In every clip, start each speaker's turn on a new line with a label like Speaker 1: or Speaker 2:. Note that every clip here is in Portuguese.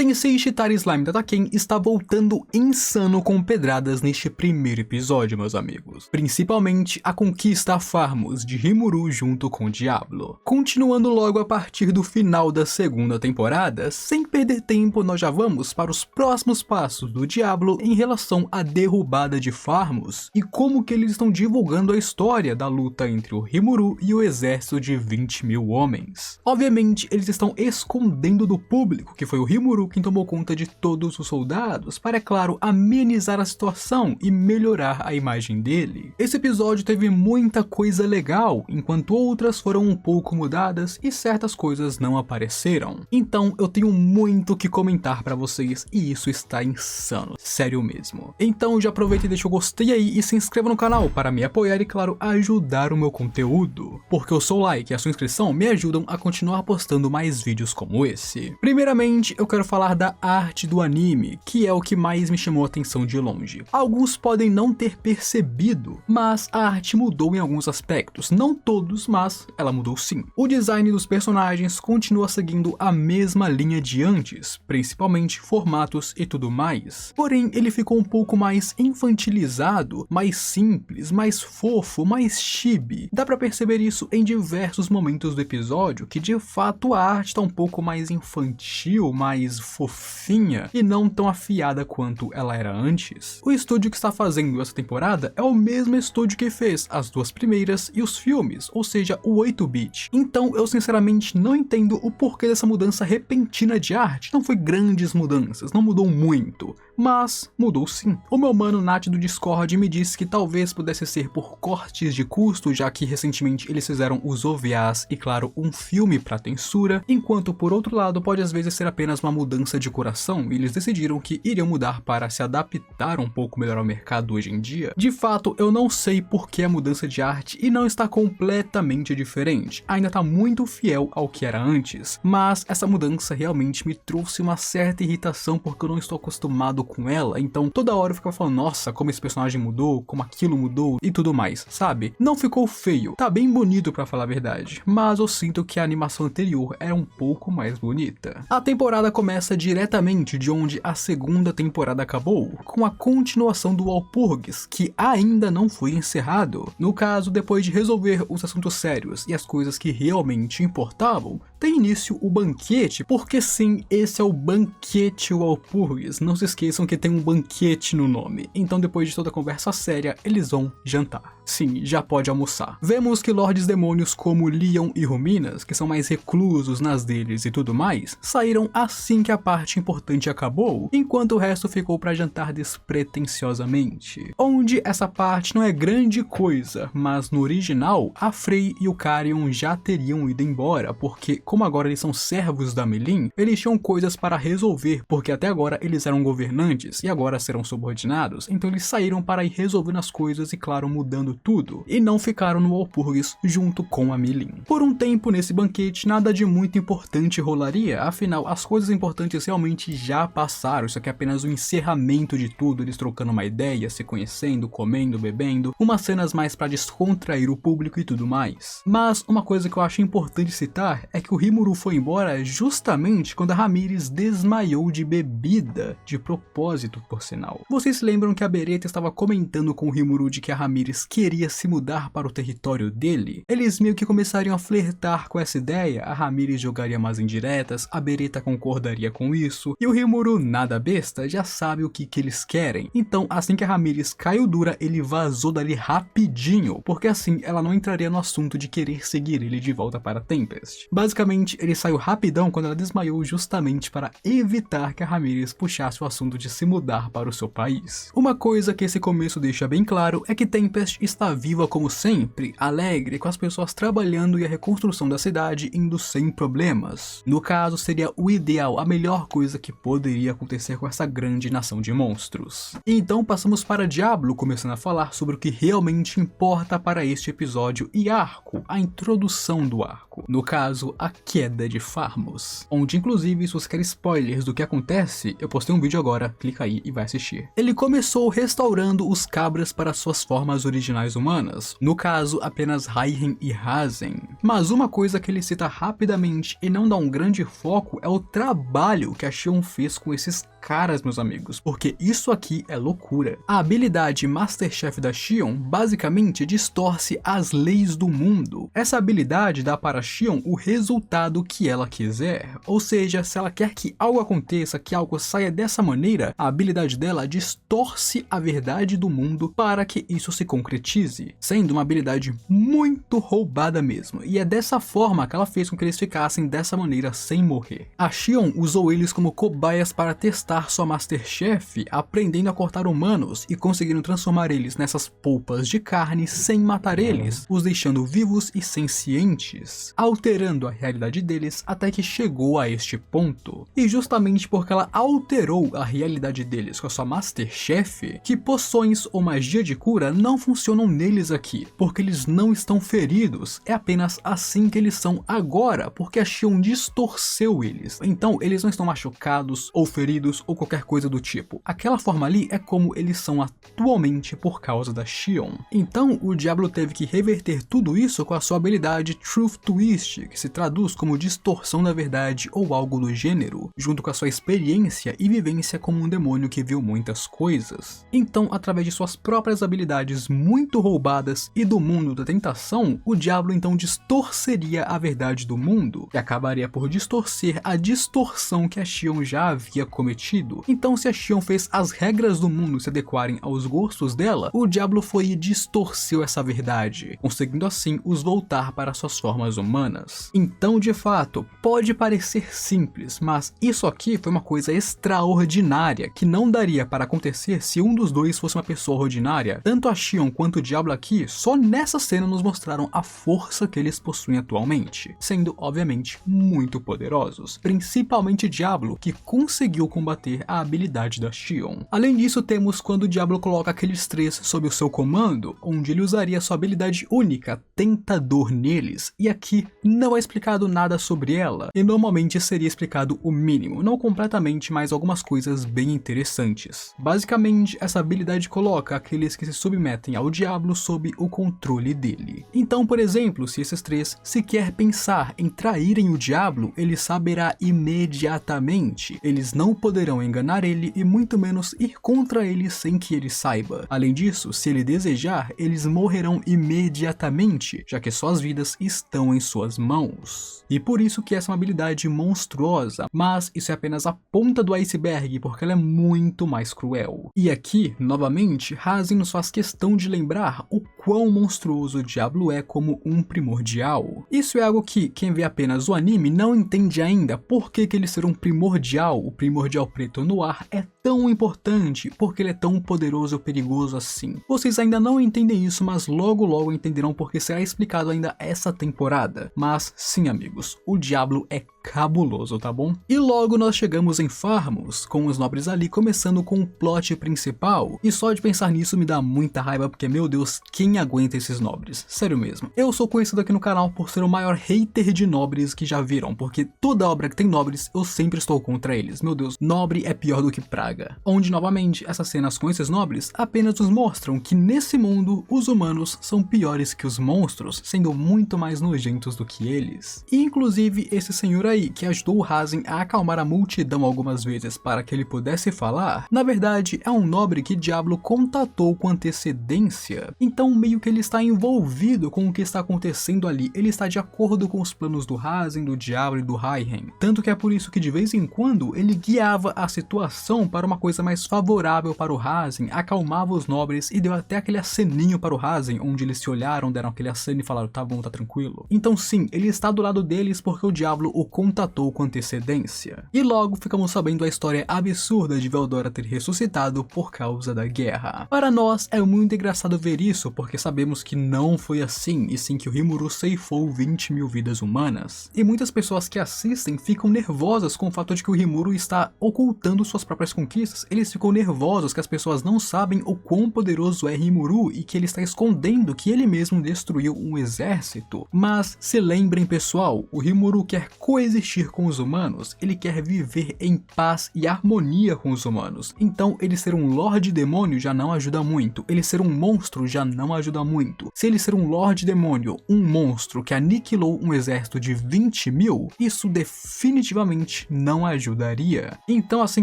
Speaker 1: Tensei Shitara Slime Dataken está voltando insano com pedradas neste primeiro episódio, meus amigos. Principalmente a conquista a Farmos de Rimuru junto com Diablo. Continuando logo a partir do final da segunda temporada, sem perder tempo nós já vamos para os próximos passos do Diablo em relação à derrubada de Farmos e como que eles estão divulgando a história da luta entre o Rimuru e o exército de 20 mil homens. Obviamente eles estão escondendo do público que foi o Rimuru quem tomou conta de todos os soldados para, é claro, amenizar a situação e melhorar a imagem dele. Esse episódio teve muita coisa legal, enquanto outras foram um pouco mudadas e certas coisas não apareceram. Então eu tenho muito que comentar pra vocês e isso está insano, sério mesmo. Então já aproveita e deixa o gostei aí e se inscreva no canal para me apoiar e, claro, ajudar o meu conteúdo, porque o seu like e a sua inscrição me ajudam a continuar postando mais vídeos como esse. Primeiramente eu quero falar da arte do anime, que é o que mais me chamou a atenção de longe. Alguns podem não ter percebido, mas a arte mudou em alguns aspectos, não todos, mas ela mudou sim. O design dos personagens continua seguindo a mesma linha de antes, principalmente formatos e tudo mais. Porém, ele ficou um pouco mais infantilizado, mais simples, mais fofo, mais chibi. Dá pra perceber isso em diversos momentos do episódio, que de fato a arte tá um pouco mais infantil, mais fofinha e não tão afiada quanto ela era antes. O estúdio que está fazendo essa temporada é o mesmo estúdio que fez as duas primeiras e os filmes, ou seja, o 8-bit. Então eu sinceramente não entendo o porquê dessa mudança repentina de arte. Não foi grandes mudanças, não mudou muito, mas mudou sim. O meu mano Nath do Discord me disse que talvez pudesse ser por cortes de custo, já que recentemente eles fizeram os OVAs e, claro, um filme pra Tensura, enquanto por outro lado pode às vezes ser apenas uma mudança de coração e eles decidiram que iriam mudar para se adaptar um pouco melhor ao mercado hoje em dia. De fato, eu não sei por que a mudança de arte e não está completamente diferente, ainda está muito fiel ao que era antes, mas essa mudança realmente me trouxe uma certa irritação porque eu não estou acostumado com ela, então toda hora eu ficava falando, nossa, como esse personagem mudou, como aquilo mudou e tudo mais, sabe? Não ficou feio, tá bem bonito pra falar a verdade, mas eu sinto que a animação anterior era um pouco mais bonita. A temporada começa diretamente de onde a segunda temporada acabou, com a continuação do Walpurgis, que ainda não foi encerrado. No caso, depois de resolver os assuntos sérios e as coisas que realmente importavam, tem início o banquete, porque sim, esse é o banquete Walpurgis, não se esqueçam que tem um banquete no nome. Então depois de toda a conversa séria, eles vão jantar. Sim, já pode almoçar. Vemos que lordes demônios como Leon e Ruminas, que são mais reclusos nas deles e tudo mais, saíram assim que a parte importante acabou, enquanto o resto ficou para jantar despretensiosamente. Onde essa parte não é grande coisa, mas no original, a Frey e o Carion já teriam ido embora, porque como agora eles são servos da Melim, eles tinham coisas para resolver, porque até agora eles eram governantes e agora serão subordinados, então eles saíram para ir resolvendo as coisas e, claro, mudando tudo, e não ficaram no Walpurgis junto com a Melim. Por um tempo nesse banquete nada de muito importante rolaria, afinal as coisas importantes realmente já passaram, isso aqui é apenas o encerramento de tudo, eles trocando uma ideia, se conhecendo, comendo, bebendo, umas cenas mais para descontrair o público e tudo mais. Mas uma coisa que eu acho importante citar é que o Rimuru foi embora justamente quando a Ramírez desmaiou de bebida, de propósito por sinal. Vocês se lembram que a Beretta estava comentando com o Rimuru de que a Ramírez queria se mudar para o território dele? Eles meio que começariam a flertar com essa ideia, a Ramírez jogaria mais indiretas, a Beretta concordaria com isso, e o Rimuru, nada besta, já sabe o que eles querem. Então assim que a Ramírez caiu dura, ele vazou dali rapidinho, porque assim ela não entraria no assunto de querer seguir ele de volta para Tempest. Basicamente ele saiu rapidão quando ela desmaiou justamente para evitar que a Ramírez puxasse o assunto de se mudar para o seu país. Uma coisa que esse começo deixa bem claro é que Tempest está viva como sempre, alegre, com as pessoas trabalhando e a reconstrução da cidade indo sem problemas. No caso, seria o ideal, a melhor coisa que poderia acontecer com essa grande nação de monstros. E então passamos para Diablo, começando a falar sobre o que realmente importa para este episódio e arco, a introdução do arco. No caso, a Queda de Farmos, onde inclusive se você quer spoilers do que acontece, eu postei um vídeo agora, clica aí e vai assistir. Ele começou restaurando os cabras para suas formas originais humanas, no caso apenas Raihen e Hazen. Mas uma coisa que ele cita rapidamente e não dá um grande foco é o trabalho que a Xion fez com esses caras, meus amigos, porque isso aqui é loucura. A habilidade Masterchef da Xion basicamente distorce as leis do mundo. Essa habilidade dá para a Xion o resultado que ela quiser, ou seja, se ela quer que algo aconteça, que algo saia dessa maneira, a habilidade dela distorce a verdade do mundo para que isso se concretize, sendo uma habilidade muito roubada mesmo, e é dessa forma que ela fez com que eles ficassem dessa maneira sem morrer. A Xion usou eles como cobaias para testar sua Masterchef, aprendendo a cortar humanos e conseguindo transformar eles nessas polpas de carne sem matar eles, os deixando vivos e sencientes, alterando a realidade deles até que chegou a este ponto. E justamente porque ela alterou a realidade deles com a sua Masterchef, que poções ou magia de cura não funcionam neles aqui, porque eles não estão feridos, é apenas assim que eles são agora, porque a Xion distorceu eles. Então eles não estão machucados ou feridos ou qualquer coisa do tipo. Aquela forma ali é como eles são atualmente por causa da Xion. Então o Diablo teve que reverter tudo isso com a sua habilidade Truth Twist, que se traduz como distorção da verdade ou algo do gênero, junto com a sua experiência e vivência como um demônio que viu muitas coisas. Então, através de suas próprias habilidades muito roubadas e do mundo da tentação, o Diablo então distorceria a verdade do mundo, e acabaria por distorcer a distorção que a Xion já havia cometido. Então, se a Xion fez as regras do mundo se adequarem aos gostos dela, o Diablo foi e distorceu essa verdade, conseguindo assim os voltar para suas formas humanas. Então, de fato, pode parecer simples, mas isso aqui foi uma coisa extraordinária que não daria para acontecer se um dos dois fosse uma pessoa ordinária. Tanto a Xion quanto o Diablo aqui, só nessa cena nos mostraram a força que eles possuem atualmente, sendo obviamente muito poderosos, principalmente Diablo, que conseguiu combater a habilidade da Xion. Além disso, temos quando o Diablo coloca aqueles três sob o seu comando, onde ele usaria sua habilidade única, Tentador, neles, e aqui não é explicado nada sobre ela, e normalmente seria explicado o mínimo, não completamente, mas algumas coisas bem interessantes. Basicamente, essa habilidade coloca aqueles que se submetem ao Diablo sob o controle dele. Então, por exemplo, se esses três sequer pensar em traírem o Diablo, ele saberá imediatamente. Eles não poderão enganar ele e muito menos ir contra ele sem que ele saiba. Além disso, se ele desejar, eles morrerão imediatamente, já que suas vidas estão em suas mãos. E por isso que essa é uma habilidade monstruosa, mas isso é apenas a ponta do iceberg, porque ela é muito mais cruel. E aqui, novamente, Hazen nos faz questão de lembrar o quão monstruoso o Diablo é como um primordial. Isso é algo que quem vê apenas o anime não entende ainda, por que ele ser um primordial, o primordial preto no ar, é tão importante, porque ele é tão poderoso e perigoso assim. Vocês ainda não entendem isso, mas logo logo entenderão porque será explicado ainda essa temporada. Mas sim, amigos, o Diablo é cabuloso, tá bom? E logo nós chegamos em Farmos, com os nobres ali começando com o plot principal, e só de pensar nisso me dá muita raiva, porque meu Deus, quem aguenta esses nobres? Sério mesmo. Eu sou conhecido aqui no canal por ser o maior hater de nobres que já viram, porque toda obra que tem nobres, eu sempre estou contra eles. Meu Deus, nobre é pior do que praga. Onde, novamente, essas cenas com esses nobres apenas nos mostram que nesse mundo, os humanos são piores que os monstros, sendo muito mais nojentos do que eles. E, inclusive, esse senhor aí, que ajudou o Hazen a acalmar a multidão algumas vezes para que ele pudesse falar, na verdade é um nobre que Diablo contatou com antecedência, então meio que ele está envolvido com o que está acontecendo ali, ele está de acordo com os planos do Hazen, do Diablo e do Raihen, tanto que é por isso que de vez em quando ele guiava a situação para uma coisa mais favorável para o Hazen, acalmava os nobres e deu até aquele aceninho para o Hazen, onde eles se olharam, deram aquele aceno e falaram, tá bom, tá tranquilo. Então sim, ele está do lado deles porque o Diablo o contatou com antecedência. E logo ficamos sabendo a história absurda de Veldora ter ressuscitado por causa da guerra. Para nós é muito engraçado ver isso, porque sabemos que não foi assim, e sim que o Rimuru ceifou 20 mil vidas humanas. E muitas pessoas que assistem ficam nervosas com o fato de que o Rimuru está ocultando suas próprias conquistas. Eles ficam nervosos que as pessoas não sabem o quão poderoso é Rimuru e que ele está escondendo que ele mesmo destruiu um exército. Mas se lembrem, pessoal, o Rimuru quer coexistir com os humanos, ele quer viver em paz e harmonia com os humanos. Então ele ser um Lorde Demônio já não ajuda muito, ele ser um monstro já não ajuda muito. Se ele ser um Lorde Demônio, um monstro que aniquilou um exército de 20 mil, isso definitivamente não ajudaria. Então assim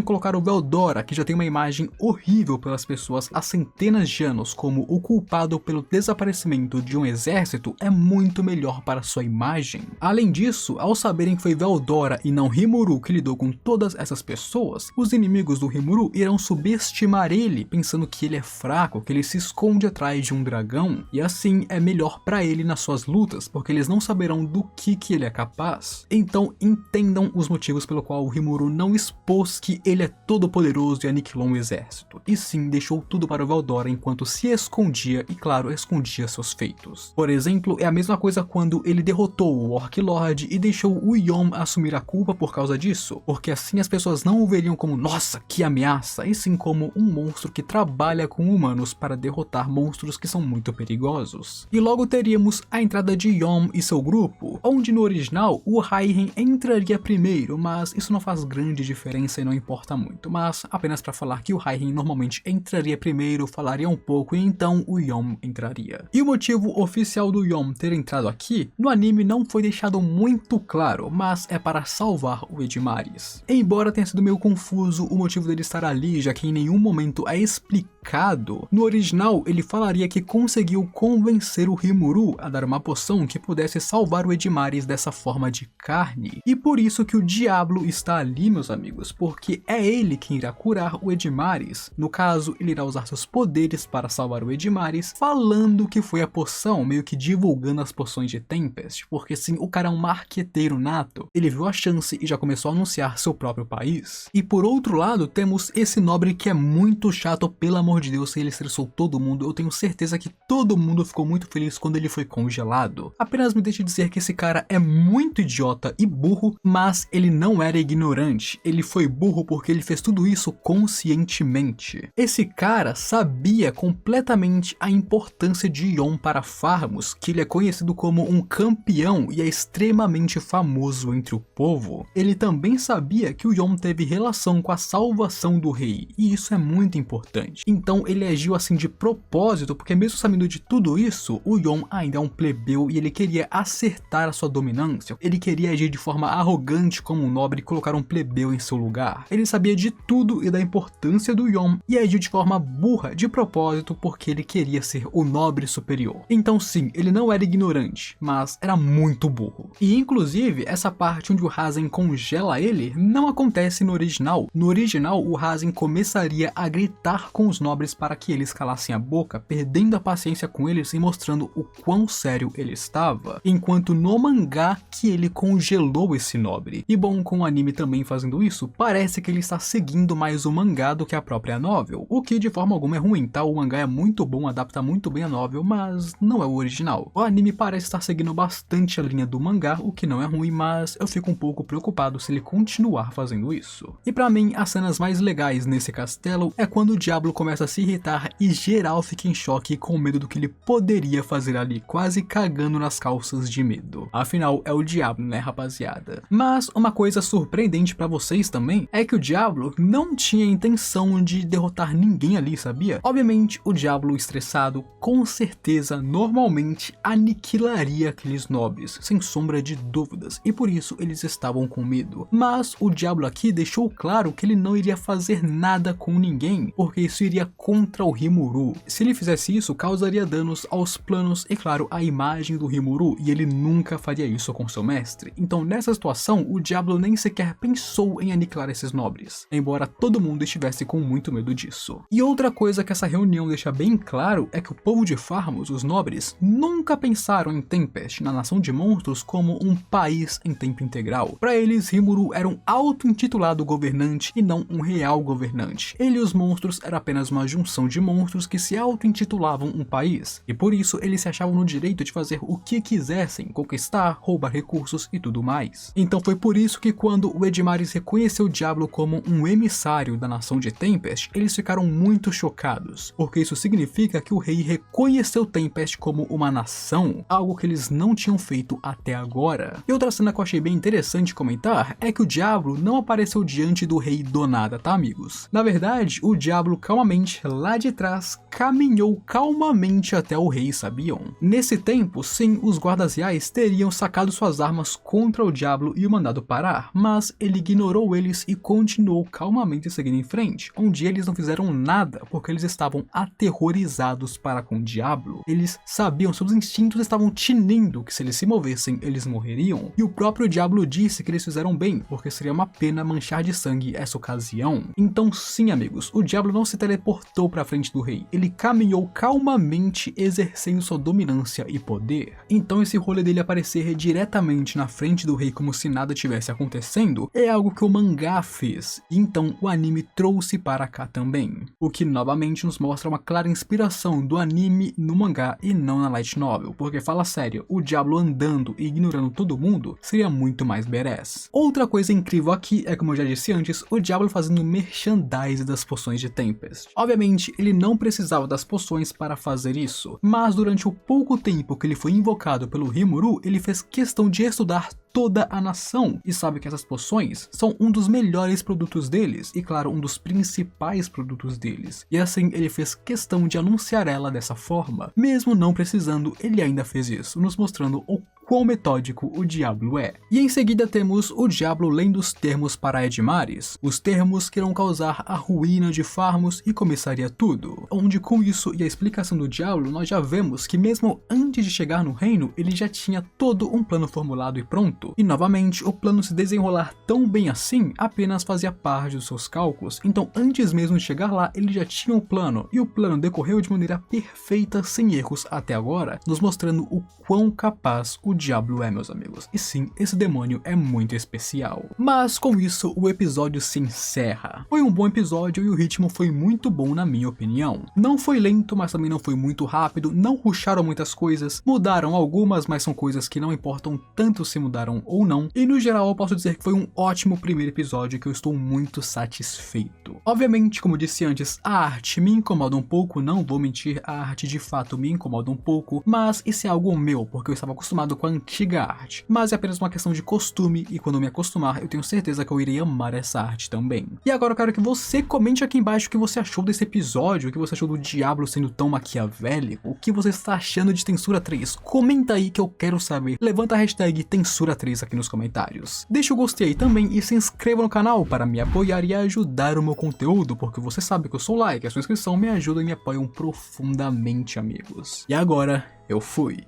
Speaker 1: colocaram o Veldora, que já tem uma imagem horrível pelas pessoas há centenas de anos, como o culpado pelo desaparecimento de um exército, é muito melhor para sua imagem. Além disso, ao saberem que foi Veldora e não Rimuru que lidou com todas essas pessoas, os inimigos do Rimuru irão subestimar ele, pensando que ele é fraco, que ele se esconde atrás de um dragão, e assim é melhor para ele nas suas lutas, porque eles não saberão do que ele é capaz. Então entendam os motivos pelo qual o Rimuru não expôs que ele é todo poderoso e aniquilou um exército, e sim deixou tudo para o Veldora enquanto se escondia e claro, escondia seus feitos. Por exemplo, é a mesma coisa quando ele derrotou o Orc Lord e deixou o Yom assumir a culpa por causa disso, porque assim as pessoas não o veriam como nossa, que ameaça, e sim como um monstro que trabalha com humanos para derrotar monstros que são muito perigosos. E logo teríamos a entrada de Yom e seu grupo, onde no original o Raihen entraria primeiro, mas isso não faz grande diferença e não importa muito, mas apenas para falar que o Raihen normalmente entraria primeiro, falaria um pouco e então o Yom entraria. E o motivo oficial do Yom ter entrado aqui, no anime não foi deixado muito claro, mas é para salvar o Edmaris. Embora tenha sido meio confuso o motivo dele estar ali, já que em nenhum momento é explicado, no original ele falaria que conseguiu convencer o Rimuru a dar uma poção que pudesse salvar o Edmaris dessa forma de carne. E por isso que o Diablo está ali, meus amigos, porque é ele quem irá curar o Edmaris. No caso, ele irá usar seus poderes para salvar o Edmaris, falando que foi a poção, meio que divulgando as poções de Tempest, porque sim, o cara é um marqueteiro nato. Ele viu a chance e já começou a anunciar seu próprio país. E por outro lado, temos esse nobre que é muito chato, pelo amor de Deus, ele estressou todo mundo. Eu tenho certeza que todo mundo ficou muito feliz quando ele foi congelado. Apenas me deixe dizer que esse cara é muito idiota e burro, mas ele não era ignorante. Ele foi burro porque ele fez tudo isso conscientemente. Esse cara sabia completamente a importância de Yom para Farmos, que ele é conhecido como um campeão e é extremamente famoso entre o povo. Ele também sabia que o Yom teve relação com a salvação do rei, e isso é muito importante. Então ele agiu assim de propósito, porque mesmo sabendo de tudo isso, o Yom ainda é um plebeu e ele queria acertar a sua dominância. Ele queria agir de forma arrogante como um nobre e colocar um plebeu em seu lugar. Ele sabia de tudo e da importância do Yom e agiu de forma burra de propósito porque ele queria ser o nobre superior. Então sim, ele não era ignorante, mas era muito burro. E inclusive, essa parte onde o Hazen congela ele não acontece no original. No original, o Hazen começaria a gritar com os nobres para que eles calassem a boca, perdendo a paciência com eles e mostrando o quão sério ele estava, enquanto no mangá que ele congelou esse nobre. E bom, com o anime também fazendo isso, parece que ele está seguindo mais o mangá do que a própria novel, o que de forma alguma é ruim, tá? O mangá é muito bom, adapta muito bem a novel, mas não é o original. O anime parece estar seguindo bastante a linha do mangá, o que não é ruim, mas eu fico um pouco preocupado se ele continuar fazendo isso. E pra mim, as cenas mais legais nesse castelo é quando o Diablo começa a se irritar e geral fica em choque com medo do que ele poderia fazer ali, quase cagando nas calças de medo. Afinal, é o Diablo, né, rapaziada? Mas uma coisa surpreendente pra vocês também é que o Diablo não tinha intenção de derrotar ninguém ali, sabia? Obviamente, o Diablo estressado, com certeza, normalmente aniquilaria aqueles nobres, sem sombra de dúvidas, e por isso eles estavam com medo. Mas o Diablo aqui deixou claro que ele não iria fazer nada com ninguém, porque isso iria contra o Rimuru. Se ele fizesse isso, causaria danos aos planos e, claro, à imagem do Rimuru, e ele nunca faria isso com seu mestre. Então, nessa situação, o Diablo nem sequer pensou em aniquilar esses nobres, embora todo mundo estivesse com muito medo disso. E outra coisa que essa reunião deixa bem claro é que o povo de Farmos, os nobres, nunca pensaram em Tempest, na nação de monstros, como um país em tempo integral. Para eles, Rimuru era um auto-intitulado governante e não um real governante. Ele e os monstros era apenas uma junção de monstros que se auto-intitulavam um país, e por isso eles se achavam no direito de fazer o que quisessem, conquistar, roubar recursos e tudo mais. Então foi por isso que quando o Edmaris reconheceu Diablo como um emissário da nação de Tempest, eles ficaram muito chocados, porque isso significa que o rei reconheceu Tempest como uma nação, algo que eles não tinham feito até agora. E outra cena que eu achei bem interessante comentar é que o Diablo não apareceu diante do rei do nada, tá amigos? Na verdade, o Diablo calmamente, lá de trás, caminhou calmamente até o rei, sabiam? Nesse tempo, sim, os guardas reais teriam sacado suas armas contra o Diablo e o mandado parar, mas ele ignorou eles e continuou calmamente seguindo em frente, onde eles não fizeram nada porque eles estavam aterrorizados para com o Diablo. Eles sabiam, seus instintos estavam tinindo que se eles se movessem, eles morreriam. E o próprio Diablo disse que eles fizeram bem, porque seria uma pena manchar de sangue essa ocasião. Então sim, amigos, o Diablo não se teleportou para frente do rei, ele caminhou calmamente exercendo sua dominância e poder. Então esse rolê dele aparecer diretamente na frente do rei como se nada tivesse acontecendo é algo que o mangá fez, e então o anime trouxe para cá também. O que novamente nos mostra uma clara inspiração do anime no mangá e não na light novel, porque fala sério, o Diablo andando e ignorando todo mundo seria muito mais badass. Outra coisa incrível aqui é, como eu já disse antes, o Diablo fazendo merchandise das poções de Tempest. Obviamente ele não precisava das poções para fazer isso, mas durante o pouco tempo que ele foi invocado pelo Rimuru, ele fez questão de estudar toda a nação, e sabe que essas poções são um dos melhores produtos deles, e claro, um dos principais produtos deles, e assim ele fez questão de anunciar ela dessa forma. Mesmo não precisando, ele ainda fez isso, nos mostrando o quão metódico o Diablo é. E em seguida temos o Diablo lendo os termos para Edmaris, os termos que irão causar a ruína de Farmos e começaria tudo, onde com isso e a explicação do Diablo nós já vemos que mesmo antes de chegar no reino, ele já tinha todo um plano formulado e pronto, e novamente o plano se desenrolar tão bem assim apenas fazia parte dos seus cálculos, então antes mesmo de chegar lá ele já tinha um plano, e o plano decorreu de maneira perfeita sem erros até agora, nos mostrando o quão capaz o Diablo é, meus amigos. E sim, esse demônio é muito especial. Mas com isso o episódio se encerra. Foi um bom episódio e o ritmo foi muito bom na minha opinião. Não foi lento, mas também não foi muito rápido, não rusharam muitas coisas, mudaram algumas, mas são coisas que não importam tanto se mudaram ou não, e no geral eu posso dizer que foi um ótimo primeiro episódio que eu estou muito satisfeito. Obviamente, como eu disse antes, a arte me incomoda um pouco, não vou mentir, a arte de fato me incomoda um pouco, mas isso é algo meu, porque eu estava acostumado com a antiga arte, mas é apenas uma questão de costume, e quando eu me acostumar eu tenho certeza que eu irei amar essa arte também. E agora eu quero que você comente aqui embaixo o que você achou desse episódio, o que você achou do Diablo sendo tão maquiavélico, o que você está achando de Tensura 3, comenta aí que eu quero saber, levanta a hashtag Tensura 3 aqui nos comentários. Deixa o gostei aí também e se inscreva no canal para me apoiar e ajudar o meu conteúdo, porque você sabe que eu sou like, a sua inscrição me ajuda e me apoiam profundamente, amigos. E agora, eu fui.